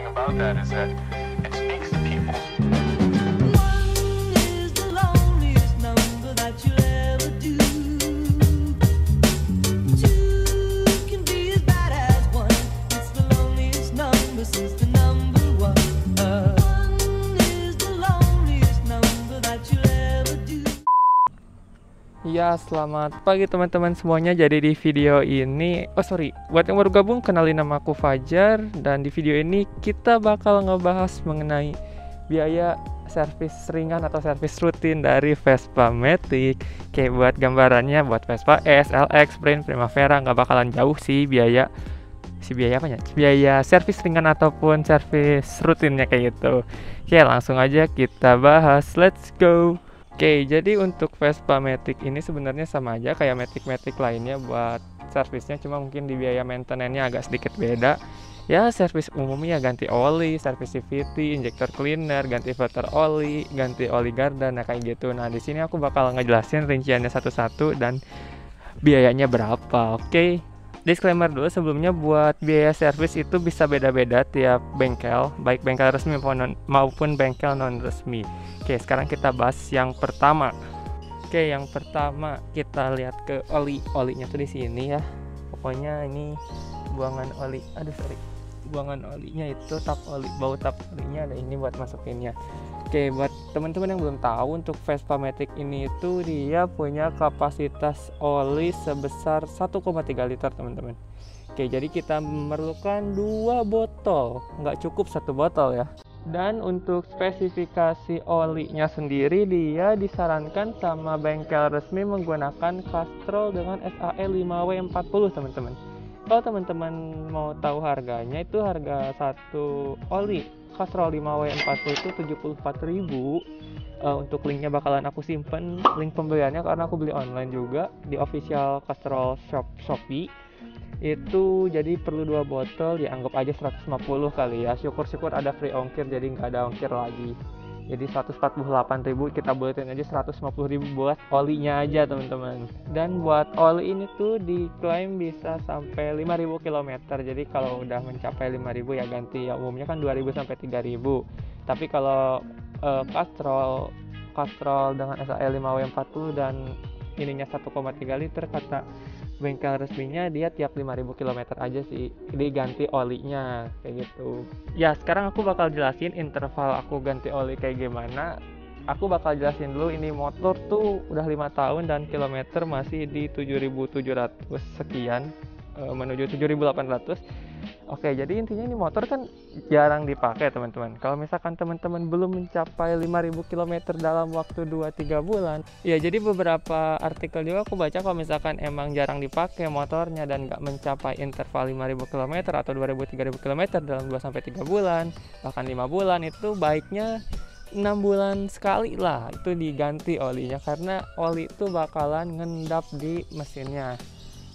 about that is that it speaks to people. One is the loneliest number that you'll ever do. Two can be as bad as one. It's the loneliest number since the number one. One is the loneliest number that you'll ever do. Ya, selamat pagi teman-teman semuanya. Jadi di video ini, buat yang baru gabung, kenalin nama aku Fajar. Dan di video ini kita bakal ngebahas mengenai biaya servis ringan atau servis rutin dari Vespa Matic. Kayak buat gambarannya, buat Vespa S, LX, Sprint, Primavera nggak bakalan jauh sih biaya apanya? Biaya servis ringan ataupun servis rutinnya kayak gitu. Oke, langsung aja kita bahas. Let's go. Oke, jadi untuk Vespa Matic ini sebenarnya sama aja kayak Matic lainnya buat servisnya, cuma mungkin di biaya maintenance-nya agak sedikit beda. Ya, servis umumnya ganti oli, servis CVT, injector cleaner, ganti filter oli, ganti oli gardan, nah kayak gitu. Nah, di sini aku bakal ngejelasin rinciannya satu-satu dan biayanya berapa. Oke. Disclaimer dulu sebelumnya, buat biaya servis itu bisa beda-beda tiap bengkel, baik bengkel resmi maupun bengkel non resmi. Oke, sekarang kita bahas yang pertama. Oke, yang pertama kita lihat ke olinya tuh di sini ya. Pokoknya ini buangan oli. Buangan olinya itu bau tap olinya ada ini buat masukinnya. Oke, buat teman-teman yang belum tahu, untuk Vespa Matic ini itu dia punya kapasitas oli sebesar 1,3 liter teman-teman. Oke, jadi kita memerlukan 2 botol, nggak cukup 1 botol ya. Dan untuk spesifikasi olinya sendiri, dia disarankan sama bengkel resmi menggunakan Castrol dengan SAE 5W40 teman-teman. Kalau teman-teman mau tahu harganya, itu harga satu oli Castrol 5W40 itu 74.000. Untuk linknya bakalan aku simpen, link pembeliannya, karena aku beli online juga di official Castrol Shopee. Itu jadi perlu 2 botol, dianggap aja 150 kali ya. Syukur-syukur ada free ongkir, jadi nggak ada ongkir lagi. Jadi 148.000, kita buletin aja 150.000 buat olinya aja teman-teman. Dan buat oli ini tuh diklaim bisa sampai 5.000 km. Jadi kalau udah mencapai 5.000 ya ganti, ya umumnya kan 2.000 sampai 3.000. Tapi kalau Castrol dengan SAE 5W40 dan ininya 1,3 liter, kata bengkel resminya dia tiap 5.000 km aja sih diganti olinya kayak gitu. Ya, sekarang aku bakal jelasin interval aku ganti oli kayak gimana. Aku bakal jelasin dulu, ini motor tuh udah 5 tahun dan kilometer masih di 7.700 sekian, menuju 7.800. Oke, jadi intinya ini motor kan jarang dipakai teman-teman. Kalau misalkan teman-teman belum mencapai 5.000 km dalam waktu 2-3 bulan, ya jadi beberapa artikel juga aku baca kalau misalkan emang jarang dipakai motornya dan nggak mencapai interval 5.000 km atau 2.000-3.000 km dalam 2-3 bulan, bahkan 5 bulan, itu baiknya 6 bulan sekali lah itu diganti olinya, karena oli itu bakalan ngendap di mesinnya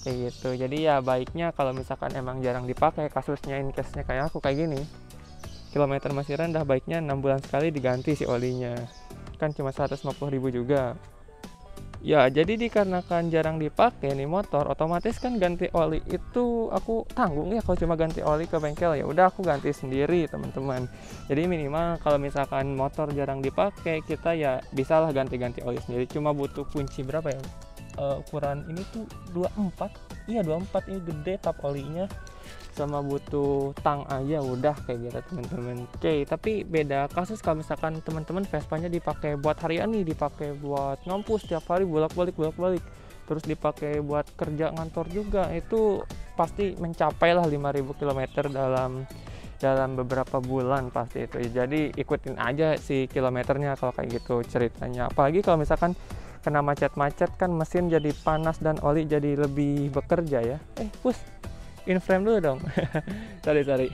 kayak gitu. Jadi ya baiknya kalau misalkan emang jarang dipakai, kasusnya in case-nya kayak aku kayak gini, kilometer masih rendah, baiknya 6 bulan sekali diganti si olinya, kan cuma 150.000 juga ya. Jadi dikarenakan jarang dipakai nih motor, otomatis kan ganti oli itu aku tanggung ya. Kalau cuma ganti oli ke bengkel, ya udah aku ganti sendiri teman-teman. Jadi minimal kalau misalkan motor jarang dipakai, kita ya bisalah ganti-ganti oli sendiri. Cuma butuh kunci berapa ya, ukuran ini tuh 24 ini gede tap olinya, sama butuh tang aja udah kayak gitu teman-teman. Oke, tapi beda kasus kalau misalkan teman-teman Vespanya dipakai buat harian nih, dipakai buat ngampus tiap hari bolak-balik, terus dipakai buat kerja ngantor juga, itu pasti mencapai lah 5.000 km dalam beberapa bulan pasti itu. Jadi ikutin aja si kilometernya kalau kayak gitu ceritanya. Apalagi kalau misalkan kena macet-macet kan mesin jadi panas dan oli jadi lebih bekerja ya. In frame dulu dong. sorry.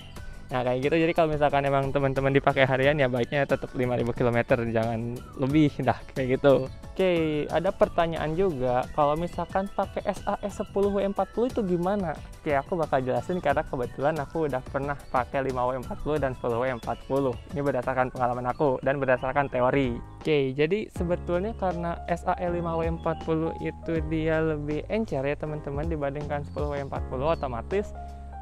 Nah kayak gitu. Jadi kalau misalkan emang teman-teman dipakai harian, ya baiknya tetap 5.000 km, jangan lebih dah kayak gitu. Oke, ada pertanyaan juga, kalau misalkan pakai SAE 10W40 itu gimana? Oke, aku bakal jelasin karena kebetulan aku udah pernah pakai 5W40 dan 10W40. Ini berdasarkan pengalaman aku dan berdasarkan teori. Oke, jadi sebetulnya karena SAE 5W40 itu dia lebih encer ya teman-teman dibandingkan 10W40, otomatis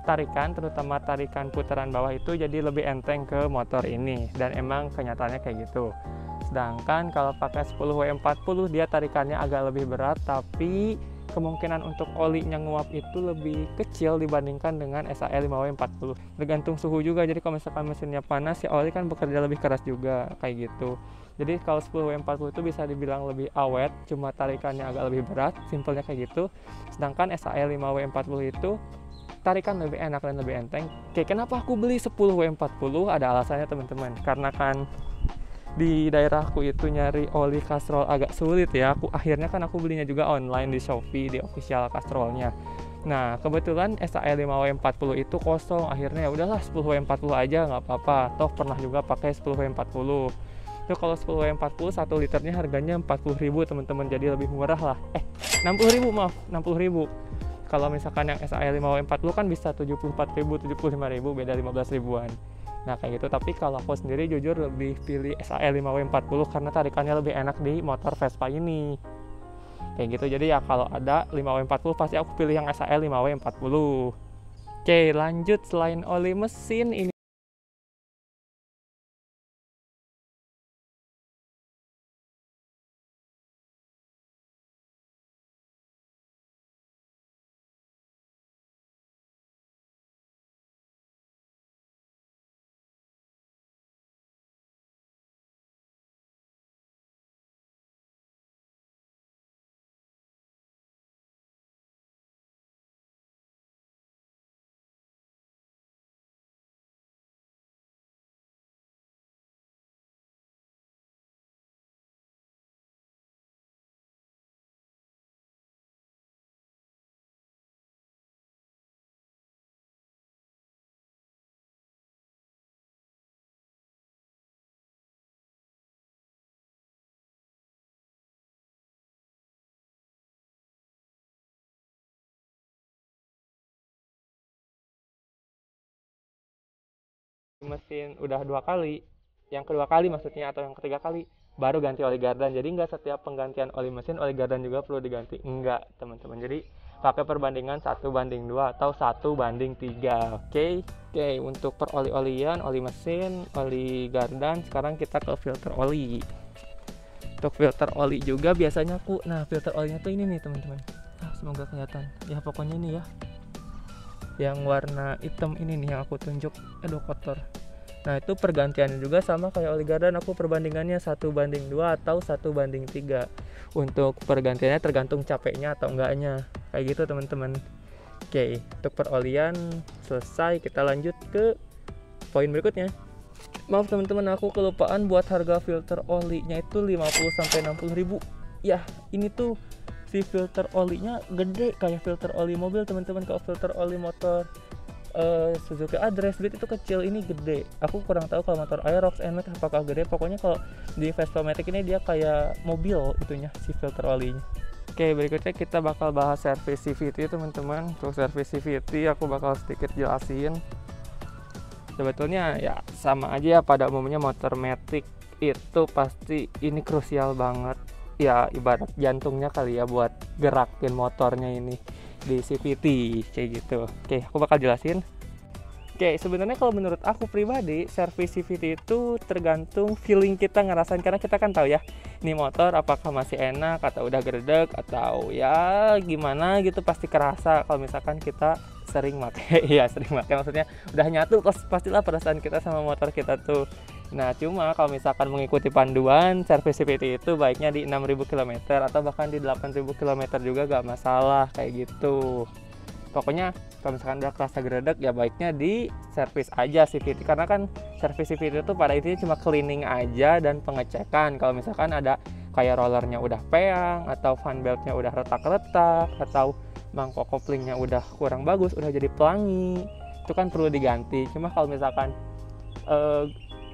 tarikan, terutama tarikan putaran bawah itu jadi lebih enteng ke motor ini, dan emang kenyataannya kayak gitu. Sedangkan kalau pakai 10W40 dia tarikannya agak lebih berat, tapi kemungkinan untuk olinya nguap itu lebih kecil dibandingkan dengan SAE 5W40. Tergantung suhu juga, jadi kalau misalkan mesinnya panas ya oli kan bekerja lebih keras juga kayak gitu. Jadi kalau 10W40 itu bisa dibilang lebih awet, cuma tarikannya agak lebih berat, simpelnya kayak gitu. Sedangkan SAE 5W40 itu tarikan lebih enak dan lebih enteng. Oke, kenapa aku beli 10W40? Ada alasannya teman-teman, karena kan di daerahku itu nyari oli Castrol agak sulit ya. Akhirnya aku belinya juga online di Shopee, di official Castrolnya. Nah, kebetulan SAE 5W40 itu kosong. Akhirnya ya udahlah 10W40 aja, nggak apa-apa. Toh pernah juga pakai 10W40. Itu kalau 10W40 1 liternya harganya 40.000 teman-teman, jadi lebih murah lah. 60.000 maaf, 60.000. Kalau misalkan yang SAE 5W40 kan bisa 74.000, 75.000, beda 15 ribuan. Nah kayak gitu, tapi kalau aku sendiri jujur lebih pilih SAE 5W40 karena tarikannya lebih enak di motor Vespa ini. Kayak gitu, jadi ya kalau ada 5W40 pasti aku pilih yang SAE 5W40. Oke, lanjut, selain oli mesin ini mesin udah 2 kali, yang kedua kali maksudnya, atau yang ketiga kali baru ganti oli gardan. Jadi nggak setiap penggantian oli mesin oli gardan juga perlu diganti, enggak teman-teman. Jadi pakai perbandingan 1:2 atau 1:3. Oke, untuk peroli-olian, oli mesin, oli gardan, sekarang kita ke filter oli. Untuk filter oli juga biasanya filter olinya tuh ini nih teman-teman. Semoga kelihatan ya, pokoknya ini ya, yang warna hitam ini nih yang aku tunjuk. Aduh kotor. Nah itu pergantiannya juga sama kayak oli gardan, aku perbandingannya 1:2 atau 1:3. Untuk pergantiannya tergantung capeknya atau enggaknya, kayak gitu teman-teman. Oke, untuk perolian selesai, kita lanjut ke poin berikutnya. Maaf teman-teman, aku kelupaan buat harga filter olinya itu 50-60 ribu. Ya ini tuh si filter olinya gede kayak filter oli mobil teman-teman. Kalau filter oli motor Suzuki Address Beat itu kecil, ini gede. Aku kurang tahu kalau motor Aerox, NMAX apakah gede. Pokoknya kalau di Vespa Matic ini dia kayak mobil itunya, si filter olinya. Oke, berikutnya kita bakal bahas service CVT teman-teman. Untuk service CVT aku bakal sedikit jelasin. Sebetulnya ya sama aja ya, pada umumnya motor Matic itu pasti ini krusial banget. Ya ibarat jantungnya kali ya buat gerakin motornya ini di CVT kayak gitu. Oke, aku bakal jelasin. Oke, sebenarnya kalau menurut aku pribadi, servis CVT itu tergantung feeling kita ngerasain, karena kita kan tahu ya, ini motor apakah masih enak atau udah gredeg atau ya gimana gitu, pasti kerasa kalau misalkan kita sering pakai. Ya sering pakai maksudnya udah nyatu pastilah perasaan kita sama motor kita tuh. Nah cuma kalau misalkan mengikuti panduan, servis CVT itu baiknya di 6.000 km atau bahkan di 8.000 km juga gak masalah kayak gitu. Pokoknya kalau misalkan udah kerasa gredeg ya baiknya di servis aja CVT, karena kan servis CVT itu pada intinya cuma cleaning aja dan pengecekan. Kalau misalkan ada kayak rollernya udah peang atau fan beltnya udah retak-retak atau mangkok koplingnya udah kurang bagus, udah jadi pelangi, itu kan perlu diganti. Cuma kalau misalkan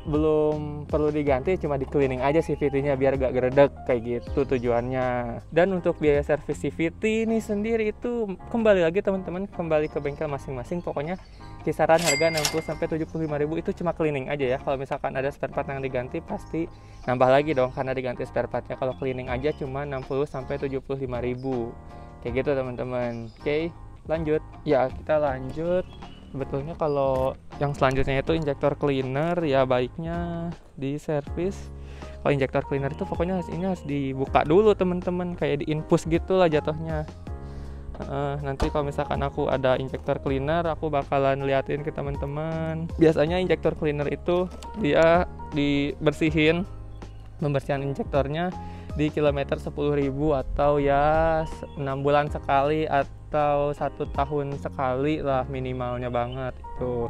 belum perlu diganti, cuma di cleaning aja CVT-nya biar gak gredeg kayak gitu tujuannya. Dan untuk biaya servis CVT ini sendiri itu kembali lagi teman-teman, kembali ke bengkel masing-masing. Pokoknya kisaran harga 60-75 ribu itu cuma cleaning aja ya. Kalau misalkan ada spare part yang diganti pasti nambah lagi dong karena diganti spare partnya. Kalau cleaning aja cuma 60-75 ribu kayak gitu teman-teman. Oke, lanjut ya, kita lanjut Sebetulnya kalau yang selanjutnya itu injektor cleaner, ya baiknya di servis. Kalau injektor cleaner itu pokoknya ini harus dibuka dulu teman-teman, kayak di infus gitu lah jatuhnya. Nanti kalau misalkan aku ada injektor cleaner, aku bakalan liatin ke teman-teman. Biasanya injektor cleaner itu dia dibersihin, pembersihan injektornya di kilometer 10.000 atau ya 6 bulan sekali atau 1 tahun sekali lah minimalnya banget itu.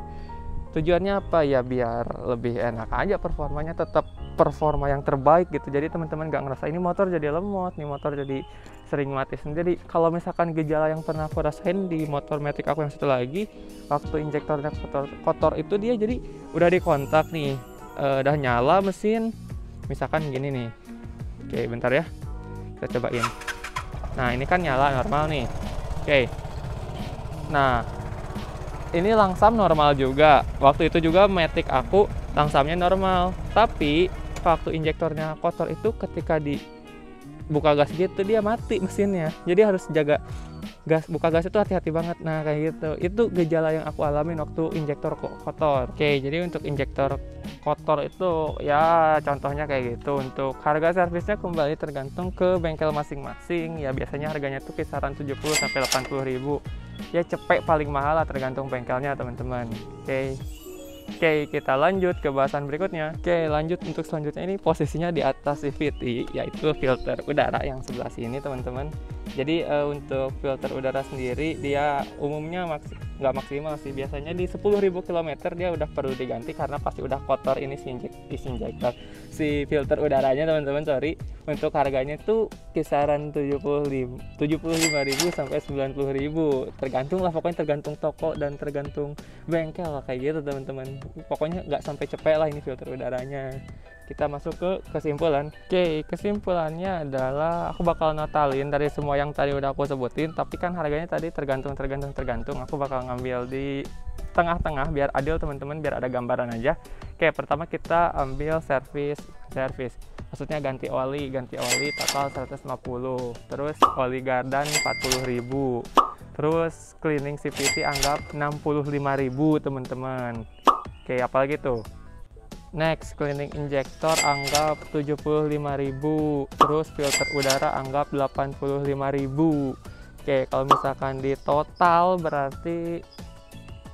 Tujuannya apa ya, biar lebih enak aja performanya, tetap performa yang terbaik gitu. Jadi teman-teman gak ngerasa ini motor jadi lemot, nih motor jadi sering mati sendiri. Kalau misalkan gejala yang pernah aku rasain di motor Matic aku yang satu lagi, waktu injektornya kotor itu dia jadi udah dikontak nih, udah nyala mesin, misalkan gini nih. Oke, bentar ya, kita cobain. Nah, ini kan nyala normal nih. Oke, nah ini langsam normal juga. Waktu itu juga Matic aku langsamnya normal, tapi waktu injektornya kotor itu ketika dibuka gas gitu dia mati mesinnya. Jadi harus jaga gas, buka gas itu hati-hati banget. Nah kayak gitu, itu gejala yang aku alamin waktu injektor kotor. Oke, jadi untuk injektor kotor itu ya contohnya kayak gitu. Untuk harga servisnya kembali tergantung ke bengkel masing-masing. Ya biasanya harganya tuh kisaran 70 sampai 80 ribu. Ya cepet paling mahal lah tergantung bengkelnya teman-teman. Oke, kita lanjut ke bahasan berikutnya. Oke, lanjut untuk selanjutnya, ini posisinya di atas CVT, yaitu filter udara yang sebelah sini teman-teman. Jadi untuk filter udara sendiri dia umumnya nggak maksimal sih, biasanya di 10.000 km dia udah perlu diganti karena pasti udah kotor ini si filter udaranya teman-teman. Sorry, untuk harganya tuh kisaran 75.000 sampai 90.000, tergantung lah, pokoknya tergantung toko dan tergantung bengkel lah, kayak gitu teman-teman. Pokoknya nggak sampai cepet lah ini filter udaranya. Kita masuk ke kesimpulan. Oke, kesimpulannya adalah aku bakal notalin dari semua yang tadi udah aku sebutin, tapi kan harganya tadi tergantung. Aku bakal ngambil di tengah-tengah biar adil teman-teman, biar ada gambaran aja. Oke, pertama kita ambil servis. Maksudnya ganti oli total 150. Terus oli gardan 40.000. Terus cleaning CVT anggap 65.000 teman-teman. Oke, apalagi tuh? Next, cleaning injektor anggap 75.000. Terus filter udara anggap 85.000. Oke, kalau misalkan di total berarti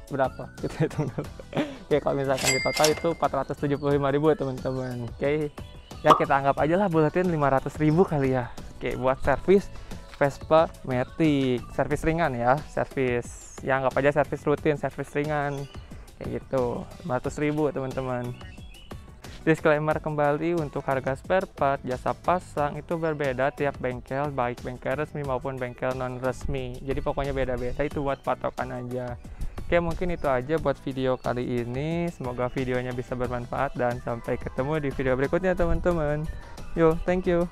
berapa? Kita hitung dulu. Oke, kalau misalkan di total itu 475.000 teman-teman. Oke, ya kita anggap aja lah bulatin 500.000 kali ya. Oke, buat servis Vespa Matic, servis ringan ya, anggap aja servis rutin, servis ringan kayak gitu, 500.000 teman-teman. Disclaimer kembali, untuk harga spare part jasa pasang itu berbeda tiap bengkel, baik bengkel resmi maupun bengkel non resmi. Jadi pokoknya beda-beda, itu buat patokan aja. Oke, mungkin itu aja buat video kali ini. Semoga videonya bisa bermanfaat dan sampai ketemu di video berikutnya teman-teman. Yo, thank you.